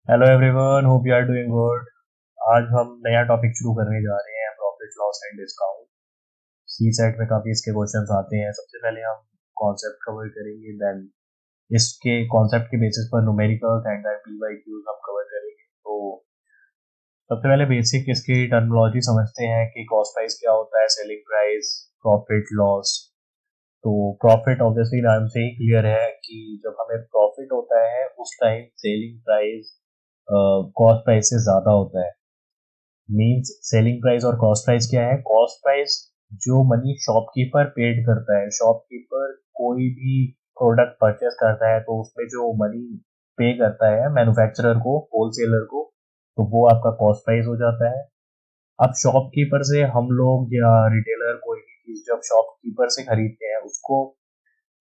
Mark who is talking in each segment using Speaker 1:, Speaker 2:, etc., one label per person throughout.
Speaker 1: Hello everyone, hope you are doing good. आज हम नया टॉपिक शुरू करने जा रहे हैं, profit loss and discount. CSAT में काफ़ी इसके क्वेश्चंस आते हैं। सबसे पहले हम कॉन्सेप्ट कवर करेंगे, देन इसके कॉन्सेप्ट के बेसिस पर न्यूमेरिकल्स एंड देन पीवाईक्यूज हम कवर करेंगे। तो सबसे पहले बेसिक इसकी टर्मिनोलॉजी समझते हैं कि कॉस्ट प्राइस क्या होता है, सेलिंग प्राइस, प्रॉफिट लॉस। तो प्रॉफिट ऑब्वियसली नाम से ही क्लियर है कि जब हमें प्रॉफिट होता है उस time selling price cost price से ज़्यादा होता है। मींस सेलिंग प्राइस और कॉस्ट प्राइस क्या है? कॉस्ट प्राइस जो मनी शॉपकीपर पेड करता है, शॉपकीपर कोई भी प्रोडक्ट परचेस करता है तो उसमें जो मनी पे करता है मैन्युफैक्चरर को, होलसेलर को, तो वो आपका कॉस्ट प्राइस हो जाता है। अब शॉपकीपर से हम लोग या रिटेलर कोई भी चीज जब शॉपकीपर से खरीदते हैं उसको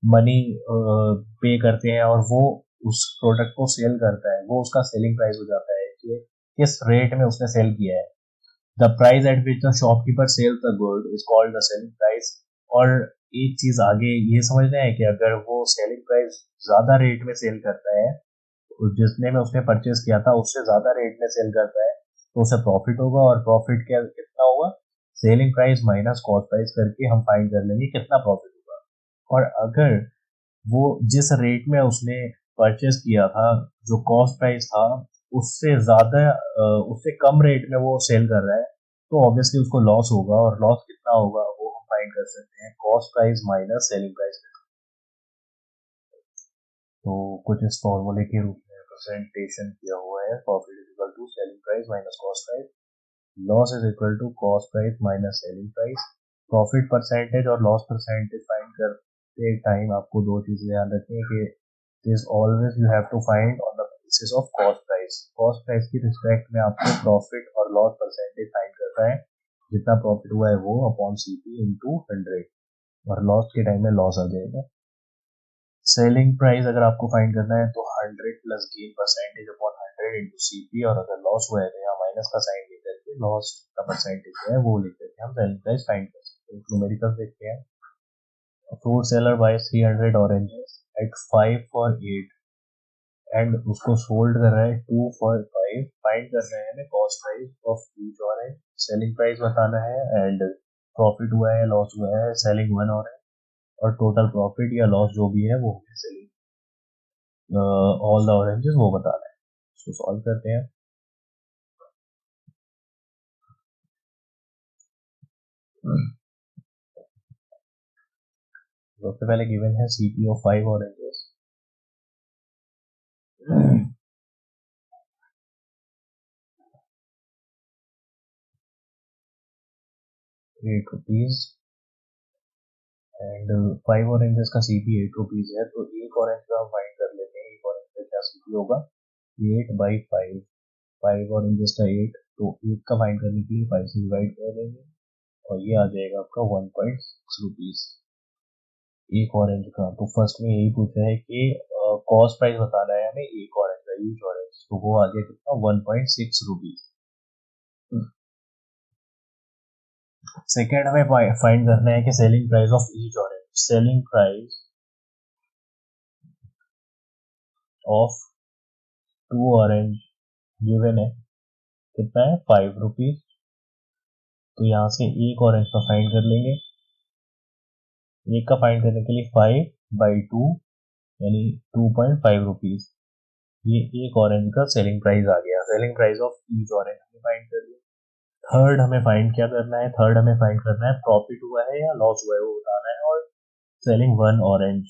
Speaker 1: मनी पे करते हैं और वो उस प्रोडक्ट को सेल करता है, वो उसका सेलिंग प्राइस हो जाता है कि किस रेट में उसने सेल किया है। The price at which the shopkeeper sells the good is called the selling price. और एक चीज आगे ये समझना है कि अगर वो सेलिंग प्राइस ज्यादा रेट में सेल करता है, जितने में उसने परचेस किया था उससे ज्यादा रेट में सेल करता है, तो उसे प्रॉफिट होगा। और प्रॉफिट क्या कितना होगा? Selling price minus cost price करके हम फाइंड कर लेंगे कितना प्रॉफिट होगा। और अगर वो जिस रेट में उसने परचेस किया था, जो कॉस्ट प्राइस था, उससे ज्यादा उससे कम रेट में वो सेल कर रहा है, तो ऑब्वियसली उसको लॉस होगा। और लॉस कितना होगा वो हम फाइंड कर सकते हैं, cost price minus selling price. तो कुछ इस फॉर्मूले के रूप में रिप्रेजेंटेशन किया हुआ है, profit is equal to selling price minus cost price, loss is equal to cost price minus selling price. Profit percentage और लॉस परसेंटेज फाइंड करते टाइम आपको दो चीजें ध्यान रखनी है कि is always you have to find on the basis of cost price। cost price की रिस्पेक्ट में आपको प्रॉफिट और लॉस परसेंटेज फाइंड करना है। जितना प्रॉफिट हुआ है वो अपॉन सीपी इंटू 100, और लॉस के टाइम में लॉस आ जाएगा। सेलिंग प्राइस अगर आपको फाइंड करना है तो 100 plus gain percentage upon 100 into CP, और अगर लॉस हुआ है तो यहाँ माइनस का साइन लेकर के लॉस का परसेंटेज है वो लेकर के हम सेलिंग प्राइस फाइंड कर सकते हैं। न्यूमेरिकल देखते हैं। Fruit seller buys 300 oranges at 5 for 8 and उसको सोल्ड कर रहा है 2 फॉर 5। फाइंड कर रहे हैं हमें cost price of each orange, selling price बताना है, एंड प्रॉफिट हुआ है लॉस हुआ है सेलिंग वन ऑरेंज, और टोटल प्रॉफिट या लॉस जो भी है वो हमें सेलिंग ऑल द ऑरेंजेस वो बताना है। इसको सॉल्व करते हैं। सबसे पहले गिवन है CP of 5 oranges 8 rupees, and 5 oranges का सीपी 8 रुपीज है। तो एक ऑरेंज का हम फाइंड कर लेते हैं, एक ऑरेंज का क्या सीपी होगा? 8/5, 5 ऑरेंजेस का 8, तो 8 का फाइंड करने के लिए 5 से डिवाइड कर देंगे और ये आ जाएगा आपका 1.6 रुपीज एक ऑरेंज का। तो फर्स्ट में यही पूछा है कि कॉस्ट प्राइस बताना है हमें एक ऑरेंज का, ईच ऑरेंज, तो वो आ गया कितना? 1.6 रुपीज। सेकेंड हमें फाइंड करना है कि selling price of each orange, selling price of 2 orange given है कितना है? 5 रुपीज। तो यहाँ से एक ऑरेंज का फाइंड कर लेंगे। एक का फाइंड करने के लिए 5/2 यानी 2.5 रुपीज, ये एक ऑरेंज का सेलिंग प्राइस आ गया। Selling price of each orange हमें फाइंड कर लिया। थर्ड हमें फाइंड क्या करना है? थर्ड हमें फाइंड करना है प्रॉफिट हुआ है या लॉस हुआ है वो बताना है, और सेलिंग वन ऑरेंज।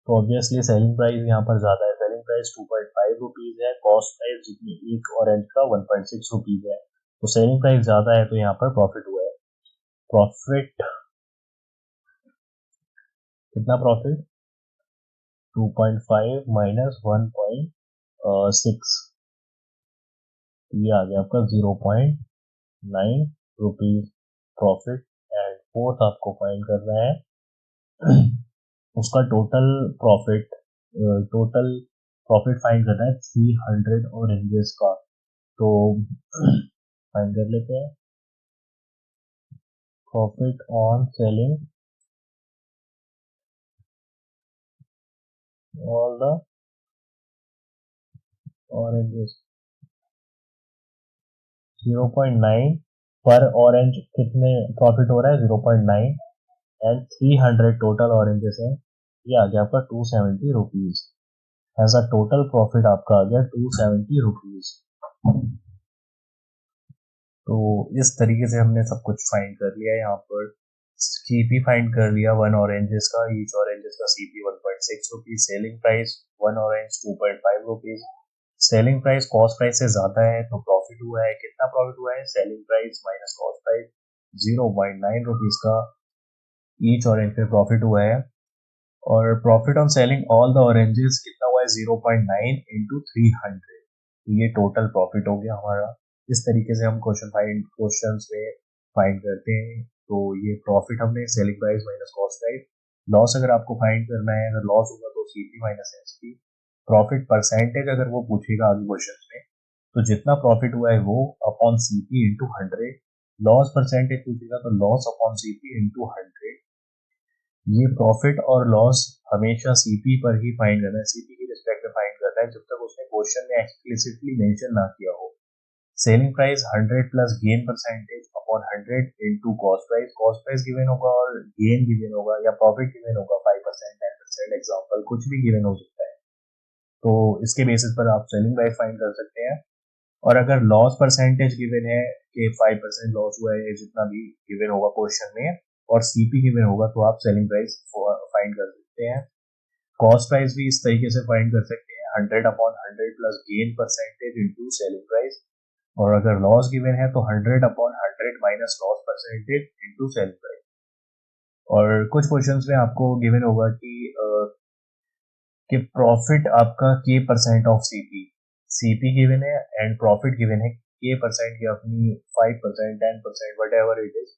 Speaker 1: तो ऑब्वियसली सेलिंग प्राइस यहाँ पर ज्यादा है, सेलिंग प्राइस 2.5 रुपीज है, कॉस्ट प्राइस जितनी एक ऑरेंज का 1.6 रुपीज है, तो सेलिंग प्राइस ज्यादा है तो यहाँ पर प्रॉफिट हुआ है। प्रॉफिट कितना? प्रॉफिट 2.5 माइनस 1.6, ये आ गया आपका 0.9 रुपीज प्रॉफिट। एंड फोर्थ आपको फाइंड करना है उसका total profit, total profit find करना है 300 ऑरेंजेस का। तो फाइंड कर लेते हैं profit on selling all the oranges 0.9 पर ऑरेंज कितने प्रॉफिट हो रहा है 0.9 एंड 300 टोटल ऑरेंजेस हैं, ये आ गया आपका 270 rupees. As a total profit आपका आ गया 270 रुपीज। तो इस तरीके से हमने सब कुछ फाइंड कर लिया। यहाँ पर सीपी फाइंड कर लिया वन ऑरेंजेस का, ईच ऑरेंजेस का CP 1.6 rupees, selling price one orange 2.5 rupees. Selling price cost price से ज्यादा है तो प्रॉफिट हुआ है, कितना प्रॉफिट हुआ है, selling price minus cost price 0.9 rupees का ईच ऑरेंज पे प्रॉफिट हुआ है। और profit on selling all the oranges कितना हुआ है 0.9 इंटू 300, ये टोटल प्रॉफिट हो गया हमारा। इस तरीके से हम क्वेश्चन में फाइंड करते हैं। तो ये प्रॉफिट हमने selling price minus cost price. Loss अगर आपको फाइंड करना है, अगर लॉस होगा तो CP minus SP. Profit percentage अगर वो पूछेगा आगे क्वेश्चन में तो जितना प्रॉफिट हुआ है वो upon CP into 100। Loss percentage पूछेगा तो लॉस अपॉन सीपी इंटू 100। ये प्रॉफिट और लॉस हमेशा सीपी पर ही फाइंड करना है, सीपी की रिस्पेक्ट में फाइंड करना है जब तक उसने क्वेश्चन में एक्सप्लिसिटली मेंशन ना किया हो। Selling price 100 plus gain percentage upon 100 into cost price. Cost price given होगा और गेन गिवन होगा या प्रॉफिट गिवन होगा 5% 10% एग्जांपल कुछ भी गिवन हो सकता है। तो इसके बेसिस पर आप सेलिंग प्राइस फाइंड कर सकते हैं। और अगर लॉस परसेंटेज गिवन है कि 5% लॉस हुआ है जितना भी गिवन होगा क्वेश्चन में और सीपी गिवन होगा तो आप सेलिंग प्राइस फाइंड कर सकते हैं। कॉस्ट प्राइस भी इस तरीके से फाइंड कर सकते हैं 100 upon 100 plus gain percentage into selling price. और अगर लॉस गिवन है तो 100 upon 100 minus loss percentage into selling price. और कुछ क्वेश्चंस में आपको गिवन होगा कि प्रॉफिट आपका के percent of CP, CP given है एंड प्रॉफिट गिवन है के परसेंट की अपनी 5% 10% वट एवर इट इज,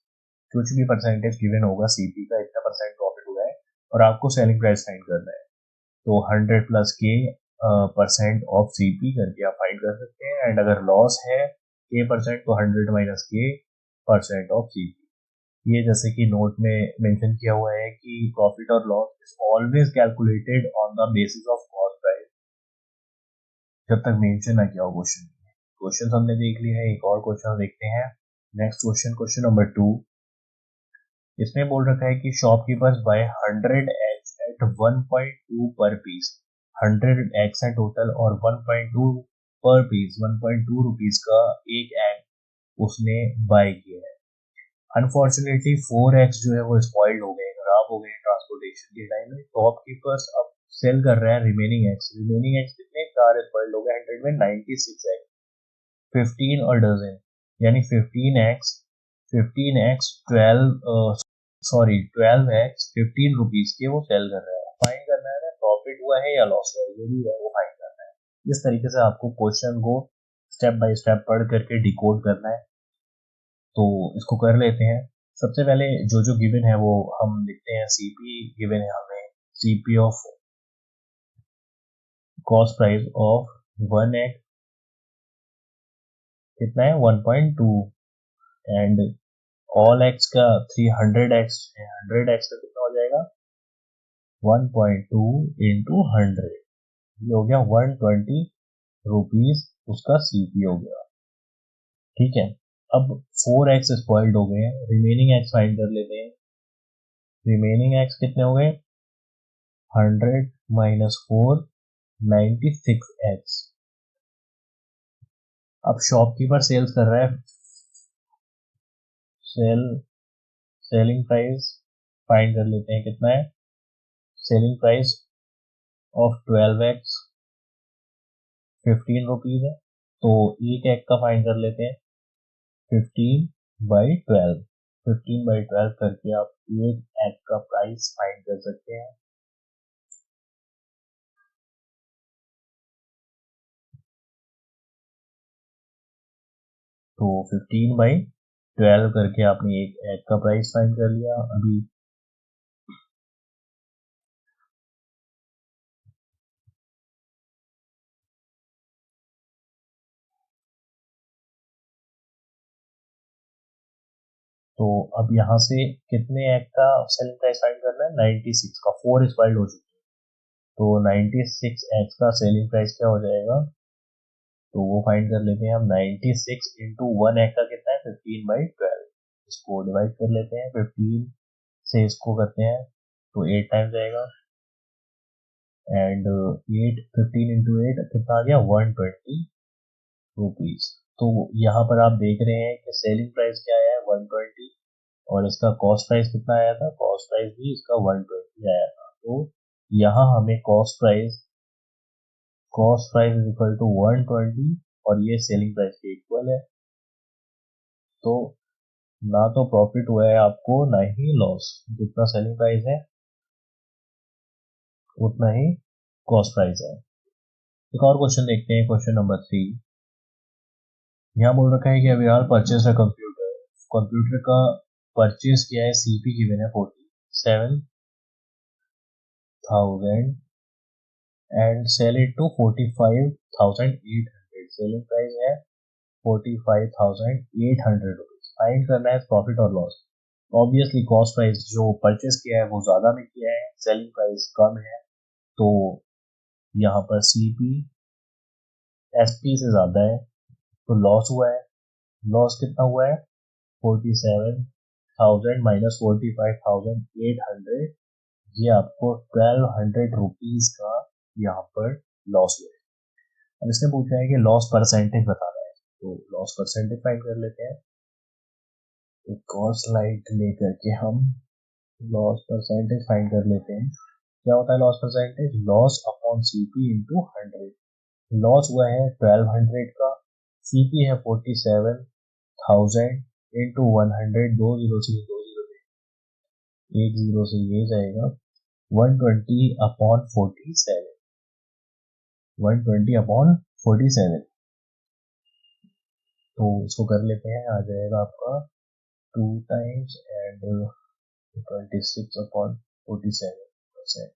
Speaker 1: कुछ भी परसेंटेज गिवन होगा सीपी का इतना परसेंट प्रॉफिट हुआ है और आपको सेलिंग प्राइस फाइंड करना है। तो 100 प्लस के परसेंट ऑफ सीपी करके आप फाइंड कर सकते हैं। एंड अगर लॉस है के परसेंट तो 100 माइनस के परसेंट ऑफ सीपी। ये जैसे कि नोट में मेंशन किया हुआ है कि प्रॉफिट और loss is always calculated on the basis of cost price, जब तक मेंशन ना किया हो क्वेश्चन में। क्वेश्चन हमने देख लिया है, एक और क्वेश्चन देखते हैं। Next question, question number 2। इसमें बोल रखा है कि शॉपकीपर्स बाय 100 एग्स एट 1.2 पर पीस। 100 एग्स है टोटल और 1.2 पर पीस, 1.2 रुपीज का एक एग उसने बाय किया है। अनफॉर्चुनेटली 4 एग्स जो है वो स्पॉइल्ड हो गए, खराब हो गए ट्रांसपोर्टेशन के टाइम में। शॉपकीपर्स अब सेल कर रहा है रिमेनिंग एग्स। रिमेनिंग एग्स कितने, 4 स्पॉइल्ड हो गए, 100 में 96 एग्स, 15 और डजन, यानी 15 एग्स 12 एक्स 15 रुपीज के वो सेल कर रहा है। फाइंड करना है ना प्रॉफिट हुआ है या लॉस हुआ है, जो भी है वो फाइंड करना है। इस तरीके से आपको क्वेश्चन को स्टेप बाय स्टेप पढ़ करके डिकोड करना है। तो इसको कर लेते हैं। सबसे पहले जो जो गिवन है वो हम लिखते हैं। सीपी गिवन है हमें, CP of cost price of 1 x कितना है 1.2 एंड ऑल एक्स का 300 एक्स है, 100 एक्स का कितना हो जाएगा 1.2 इंटू 100, ये हो गया 120 रुपीज उसका सीपी हो गया। ठीक है, अब 4 एक्स स्पॉइल्ड हो गए, रिमेनिंग एक्स फाइंड कर लेते हैं। रिमेनिंग एक्स कितने हो गए 100 माइनस 4 96 एक्स। अब शॉपकीपर सेल्स कर रहा है, सेलिंग प्राइस फाइंड कर लेते हैं कितना है। Selling price of 12 x 15 rupees है, तो एक एग का फाइंड कर लेते हैं 15/12। 15/12 करके आप एक एग का प्राइस फाइंड कर सकते हैं। तो 15/12 करके आपने एक एग का प्राइस फाइंड कर लिया। अभी तो अब यहाँ से कितने एग का सेलिंग प्राइस फाइंड करना है 96 का, 4 स्पॉइल्ड हो चुके हैं, तो 96 एग का सेलिंग प्राइस क्या हो जाएगा तो वो फाइंड कर लेते हैं हम। 96 इंटू 1 का कितना है 15/12। इसको डिवाइड कर लेते हैं 15 से, इसको करते हैं तो 8 टाइम्स आएगा। एंड 8 15 इंटू 8 कितना आ गया 120 रुपीज। तो यहाँ पर आप देख रहे हैं कि सेलिंग प्राइस क्या है 120, और इसका कॉस्ट प्राइस कितना आया था, कॉस्ट प्राइस भी इसका 120 आया था। तो यहाँ हमें cost price is equal to 120 और ये सेलिंग प्राइस के इक्वल है। तो ना तो प्रॉफिट हुआ है आपको, ना ही लॉस। जितना सेलिंग प्राइस है उतना ही कॉस्ट प्राइस है। एक और क्वेश्चन देखते हैं, क्वेश्चन नंबर 3। यहाँ बोल रखा है कि अभी यार परचेज अ कंप्यूटर, कंप्यूटर का परचेज किया है, सीपी गिवन है 47,000 and sell it to 45,800। Selling price है 45,800 रुपीज। फाइंड करना है प्रॉफिट और लॉस। ऑब्वियसली कॉस्ट प्राइस जो परचेज किया है वो ज्यादा में किया है, सेलिंग प्राइस कम है, तो यहाँ पर सीपी एसपी से ज्यादा है, तो लॉस हुआ है। लॉस कितना हुआ है 47,000 माइनस 45,800, ये आपको 1200 रुपीज का यहाँ पर लॉस हुआ है। अब इसने पूछा है कि लॉस परसेंटेज बताना है, तो लॉस परसेंटेज फाइंड कर लेते हैं। एक और स्लाइड लेकर के हम लॉस परसेंटेज फाइंड कर लेते हैं। क्या होता है loss percentage, loss upon CP into 100। Loss हुआ है 1200 का, सीपी है 47,000 इंटू 100, 2 जीरो से 2 जीरो, 1 जीरो से ये जाएगा 120 अपॉन 47, 120 अपॉन 47। तो इसको कर लेते हैं, आ जाएगा आपका 2 टाइम्स एंड 26 अपॉन 47%।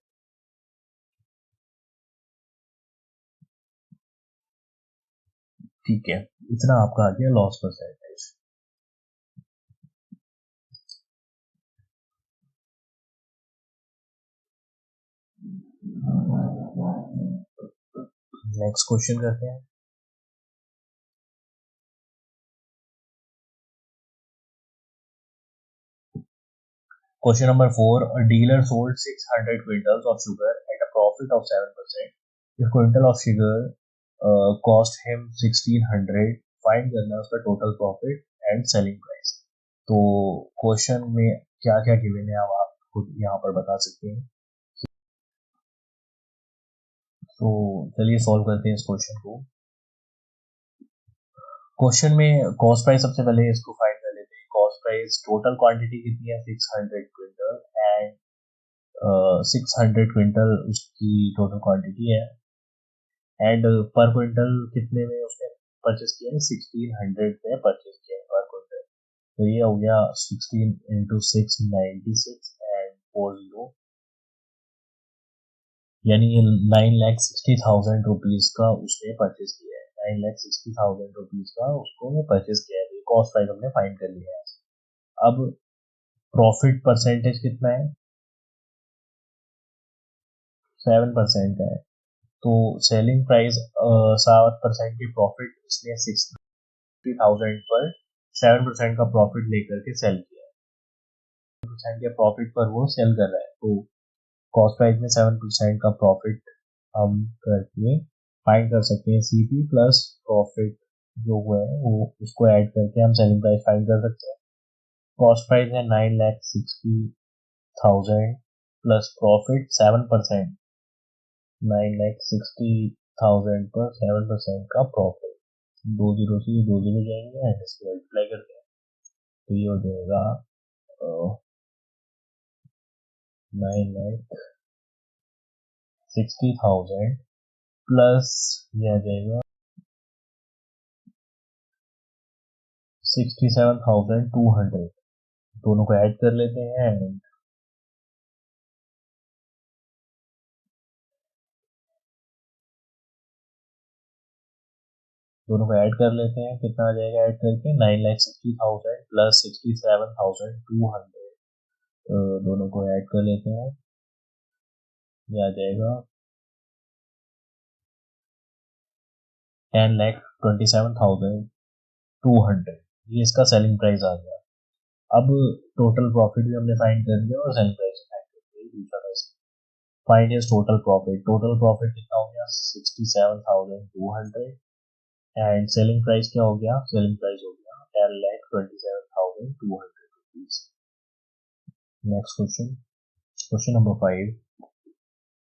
Speaker 1: ठीक है, इतना आपका आ गया लॉस परसेंटेज। नेक्स्ट क्वेश्चन करते हैं। Question number 4. A dealer sold 600 quintals of sugar at a profit of 7%. If quintal of sugar cost him 1600, find करना है उसका total profit and selling price. तो क्वेश्चन में क्या क्या गिवन है आप खुद यहाँ पर बता सकते हैं। तो चलिए सॉल्व करते हैं इस क्वेश्चन को। क्वेश्चन में कॉस्ट प्राइस सबसे पहले इसको फाइंड कर लेते हैं। कॉस्ट प्राइस टोटल क्वांटिटी कितनी है 600 क्विंटल एंड 600 क्विंटल उसकी टोटल क्वांटिटी है, एंड पर क्विंटल कितने में उसने परचेस किया है 1600 में परचेस किया है पर क्विंटल। तो ये हो गया 16 इंटू 6 96 एंड 40, यानी 9,60,000 रुपीज का उसने परचेस किया है। 9,60,000 रुपीज का उसको परचेस किया है। कॉस्ट प्राइस हमने फाइंड कर लिया है। अब प्रॉफिट परसेंटेज कितना है 7% है, तो सेलिंग प्राइस 7% की प्रॉफिट उसने 60,000 पर 7% का प्रॉफिट लेकर के सेल किया है। 7% के प्रॉफिट पर वो सेल कर रहा है, तो कॉस्ट प्राइस में 7% का प्रॉफिट हम करके फाइंड कर सकते हैं। सीपी प्लस प्रॉफिट जो हुआ है वो उसको ऐड करके हम सेलिंग प्राइस फाइंड कर सकते हैं। कॉस्ट प्राइस है 9,60,000 प्लस प्रॉफिट 7%, 9,60,000 पर 7% का प्रॉफिट, 2 जीरो से 2 जीरो जाएंगे एंड इसको मल्टीप्लाई करते हैं, तो ये हो जाएगा 9,60,000 प्लस ये आ जाएगा 67,200। दोनों को ऐड कर लेते हैं एंड दोनों को ऐड कर लेते हैं, कितना आ जाएगा ऐड करके 9,60,000 प्लस 67,200। दोनों को ऐड कर लेते हैं, ये आ जाएगा 10,27,200, ये इसका सेलिंग प्राइस आ गया। अब टोटल प्रॉफिट भी हमने फाइंड कर लिया और सेलिंग प्राइस फाइंड कर लिया, दूसरा कैसे फाइंड इज टोटल प्रॉफिट कितना हो गया 67,200 एंड सेलिंग प्राइस क्या हो गया, सेलिंग प्राइस हो गया 10,27,200 rupees. Next question number 5,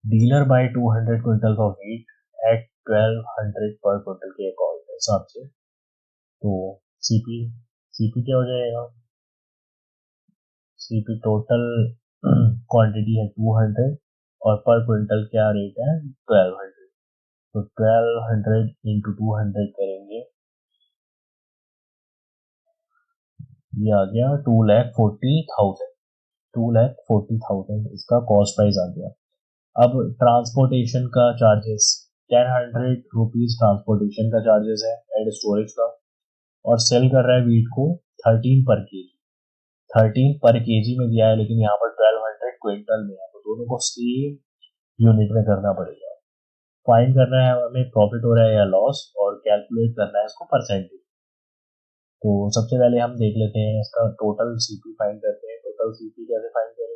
Speaker 1: dealer buy 200 quintal of wheat at 1200 per quintal के हिसाब से, तो सीपी क्या हो जाएगा, सीपी टोटल क्वांटिटी है 200 और पर क्विंटल क्या रेट है 1200, तो 1200 इंटू 200 करेंगे, ये आ गया 2,40,000 इसका कॉस्ट प्राइस आ गया। अब ट्रांसपोर्टेशन का चार्जेस 10 रुपीज ट्रांसपोर्टेशन का चार्जेस है एंड स्टोरेज का, और सेल कर रहा है वीट को 13 पर केजी में दिया है, लेकिन यहाँ पर 1200 क्विंटल में है, तो दोनों को सेम यूनिट में करना पड़ेगा। फाइंड करना है हमें प्रॉफिट हो रहा है या लॉस, और कैलकुलेट करना है इसको परसेंटेज। तो सबसे पहले हम देख लेते हैं इसका टोटल सीपी फाइंड करते हैं। टोटल सीपी कैसे फाइंड करेंगे,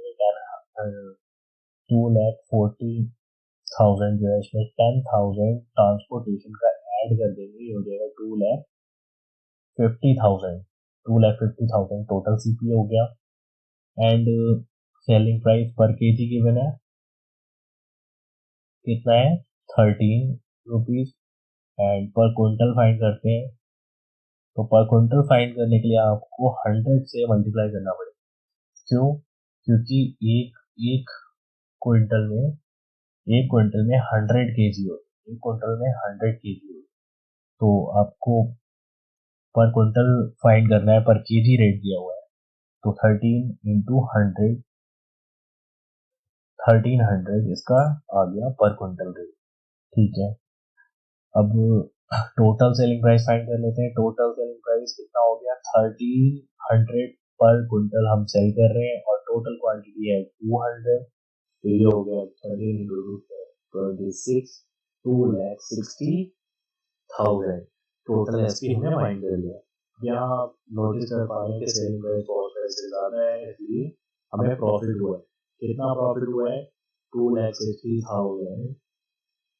Speaker 1: 2,40,000 जो है इसमें 10,000 ट्रांसपोर्टेशन का ऐड कर देंगे, ये हो जाएगा 2,50,000 टोटल सीपी हो गया। एंड सेलिंग प्राइस पर केजी गिवन है, कितना है 13 रुपीज, एंड पर क्विंटल फाइंड करते हैं, तो पर क्विंटल फाइंड करने के लिए आपको 100 से मल्टीप्लाई करना पड़ेगा। क्यों, क्योंकि एक क्विंटल में 100 केजी हो, तो आपको पर क्विंटल फाइंड करना है, पर केजी रेट दिया हुआ है, तो 1300 इसका आ गया पर क्विंटल रेट। ठीक है, अब टोटल सेलिंग प्राइस फाइंड कर लेते हैं। टोटल सेलिंग प्राइस कितना हो गया 1300 पर क्विंटल हम सेल कर रहे हैं, और टोटल क्वांटिटी है 200, तो ये हो गया 13 2,60,000 टोटल एसपी हमने फाइंड कर लिया। यहाँ आप नोटिस कर पा रहे हैं कि सेलिंग प्राइस कॉस्ट प्राइस से ज्यादा है, इसलिए हमें प्रॉफिट हुआ है। कितना प्रॉफिट हुआ है 2,60,000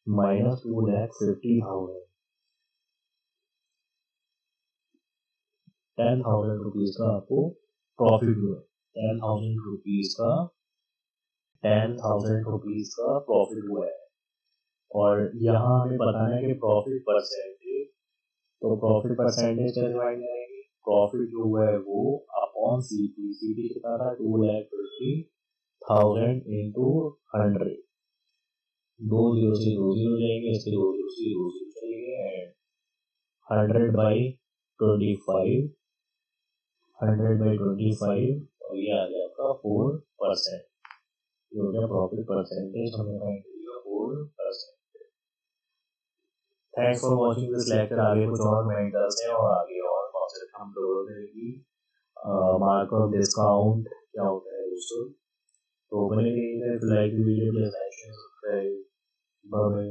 Speaker 1: माइनस 2,50,000, 10,000 रुपीज का आपको प्रॉफिट हुआ है। 10,000 रुपीज का प्रॉफिट हुआ है। और यहाँ हमें बताना है कि प्रॉफिट परसेंटेज, तो प्रॉफिट परसेंटेज कैसे फाइंड करेंगे, प्रॉफिट जो हुआ है वो अपॉन सीपी कितना था 2,50,000 इंटू 100, 2 0 से 2 0 जाएंगे, इसके 2 0 से 2 0 चलेंगे, एंड 100/25, और ये आ गया आपका 4%, ये हो गया प्रॉफिट परसेंटेज, हमने फाइंड किया 4%। Thanks for watching this lecture. आगे कुछ और मेंटल्स हैं और आगे और कॉन्सेप्ट हम कवर करेंगे। मार्कअप डिस्काउंट क्या होता है दोस्तों, तो बने रहिएगा। If you like the video please like share subscribe. Bye bye.